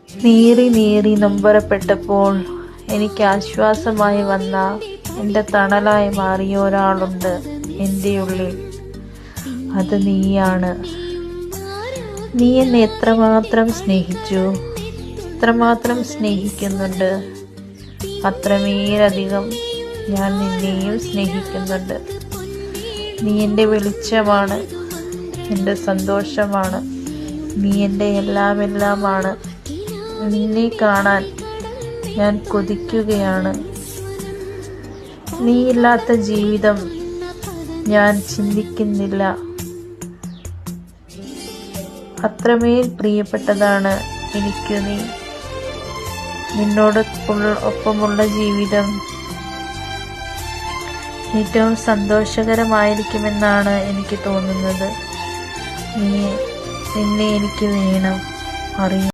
നീറി നീറി നൊമ്പരപ്പെട്ടപ്പോൾ എനിക്ക് ആശ്വാസമായി വന്ന, എൻ്റെ തണലായി മാറിയ ഒരാളുണ്ട് എൻ്റെ ഉള്ളിൽ. അത് നീയാണ്. നീ എന്നെ എത്രമാത്രം സ്നേഹിച്ചു, എത്രമാത്രം സ്നേഹിക്കുന്നുണ്ട്, അത്രമേലധികം ഞാൻ നിന്നെയും സ്നേഹിക്കുന്നുണ്ട്. നീ എൻ്റെ വെളിച്ചമാണ്, എൻ്റെ സന്തോഷമാണ്, നീ എൻ്റെ എല്ലാമെല്ലാമാണ്. നിന്നെ കാണാൻ ഞാൻ കൊതിക്കുകയാണ്. നീയില്ലാത്ത ജീവിതം ഞാൻ ചിന്തിക്കുന്നില്ല. അത്രമേൽ പ്രിയപ്പെട്ടതാണ് എനിക്ക് നീ. നിന്നോട് ഒപ്പമുള്ള ജീവിതം ഏറ്റവും സന്തോഷകരമായിരിക്കുമെന്നാണ് എനിക്ക് തോന്നുന്നത്. നിന്നെ എനിക്ക് വേണം, അറിയാം.